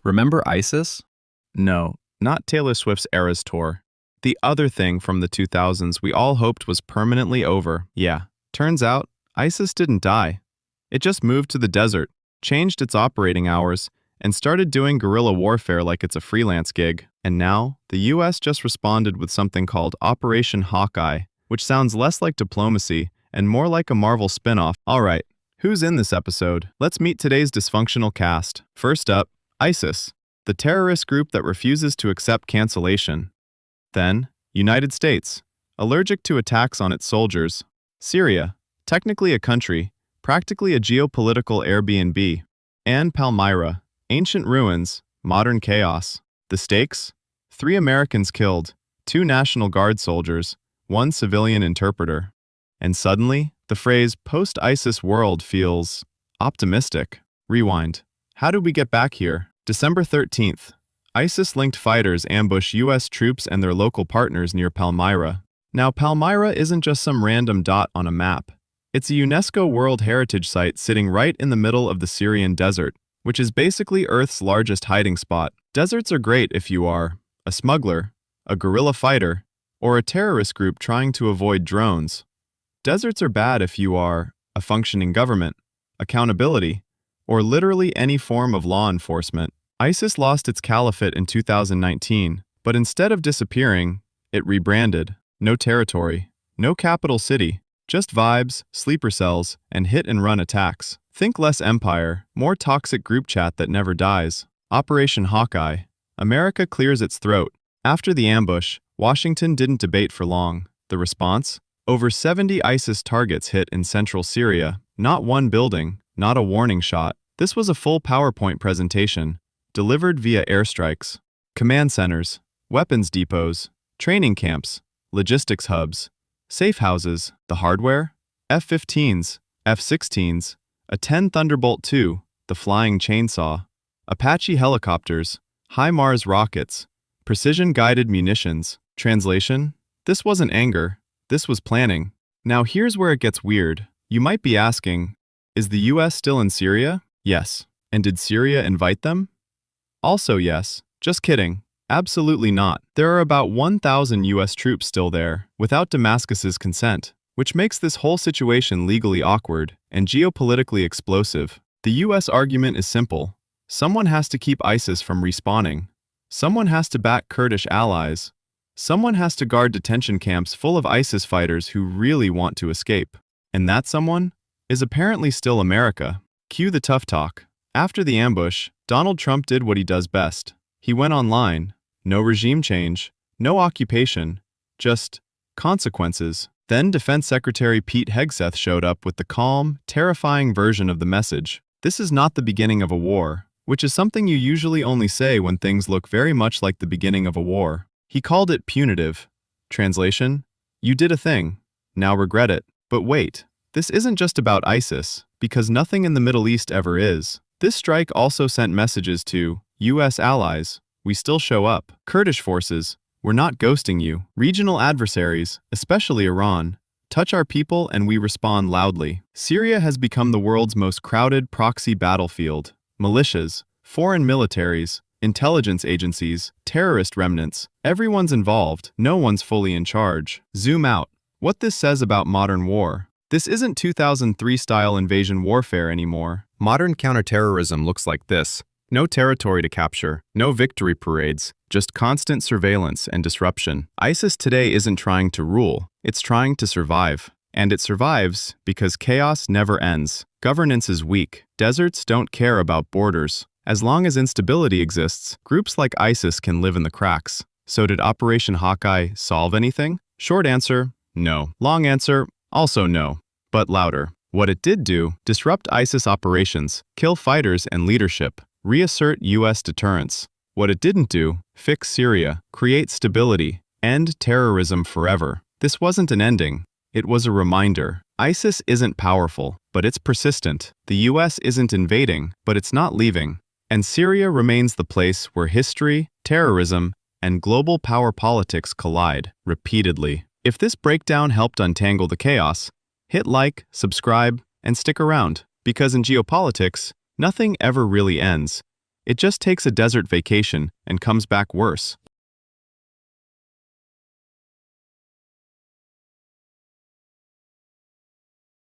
Remember ISIS? No, not Taylor Swift's Eras Tour. The other thing from the 2000s we all hoped was permanently over. Yeah, turns out ISIS didn't die. It just moved to the desert, changed its operating hours, and started doing guerrilla warfare like it's a freelance gig. And now, the US just responded with something called Operation Hawkeye, which sounds less like diplomacy and more like a Marvel spin-off. Alright, who's in this episode? Let's meet today's dysfunctional cast. First up, ISIS, the terrorist group that refuses to accept cancellation. Then, United States, allergic to attacks on its soldiers. Syria, technically a country, practically a geopolitical Airbnb. And Palmyra, ancient ruins, modern chaos. The stakes? 3 Americans killed, 2 National Guard soldiers, 1 civilian interpreter. And suddenly, the phrase post-ISIS world feels optimistic. Rewind. How did we get back here? December 13th. ISIS-linked fighters ambush U.S. troops and their local partners near Palmyra. Now, Palmyra isn't just some random dot on a map. It's a UNESCO World Heritage Site sitting right in the middle of the Syrian desert, which is basically Earth's largest hiding spot. Deserts are great if you are a smuggler, a guerrilla fighter, or a terrorist group trying to avoid drones. Deserts are bad if you are a functioning government, accountability, or literally any form of law enforcement. ISIS lost its caliphate in 2019, but instead of disappearing, it rebranded. No territory, no capital city, just vibes, sleeper cells, and hit-and-run attacks. Think less empire, more toxic group chat that never dies. Operation Hawkeye. America clears its throat. After the ambush, Washington didn't debate for long. The response? Over 70 ISIS targets hit in central Syria. Not one building, not a warning shot. This was a full PowerPoint presentation, delivered via airstrikes. Command centers, weapons depots, training camps, logistics hubs, safe houses, the hardware? F-15s, F-16s, a 10 Thunderbolt II, the flying chainsaw, Apache helicopters, HIMARS rockets, precision-guided munitions. Translation? This wasn't anger, this was planning. Now here's where it gets weird. You might be asking, is the US still in Syria? Yes. And did Syria invite them? Also yes. Just kidding. Absolutely not. There are about 1,000 US troops still there, without Damascus's consent, which makes this whole situation legally awkward and geopolitically explosive. The US argument is simple. Someone has to keep ISIS from respawning. Someone has to back Kurdish allies. Someone has to guard detention camps full of ISIS fighters who really want to escape. And that someone is apparently still America. Cue the tough talk. After the ambush, Donald Trump did what he does best. He went online. No regime change, no occupation, just consequences. Then Defense Secretary Pete Hegseth showed up with the calm, terrifying version of the message. This is not the beginning of a war, which is something you usually only say when things look very much like the beginning of a war. He called it punitive. Translation? You did a thing. Now regret it. But wait, this isn't just about ISIS, because nothing in the Middle East ever is. This strike also sent messages to U.S. allies. We still show up. Kurdish forces, we're not ghosting you. Regional adversaries, especially Iran, touch our people and we respond loudly. Syria has become the world's most crowded proxy battlefield. Militias, foreign militaries, intelligence agencies, terrorist remnants, everyone's involved, no one's fully in charge. Zoom out. What this says about modern war. This isn't 2003-style invasion warfare anymore. Modern counterterrorism looks like this. No territory to capture, no victory parades, just constant surveillance and disruption. ISIS today isn't trying to rule, it's trying to survive. And it survives because chaos never ends. Governance is weak. Deserts don't care about borders. As long as instability exists, groups like ISIS can live in the cracks. So did Operation Hawkeye solve anything? Short answer, no. Long answer, also no. But louder. What it did do, disrupt ISIS operations, kill fighters and leadership, reassert U.S. deterrence. What it didn't do, fix Syria, create stability, end terrorism forever. This wasn't an ending. It was a reminder. ISIS isn't powerful, but it's persistent. The U.S. isn't invading, but it's not leaving. And Syria remains the place where history, terrorism, and global power politics collide, repeatedly. If this breakdown helped untangle the chaos, hit like, subscribe, and stick around. Because in geopolitics, nothing ever really ends. It just takes a desert vacation and comes back worse.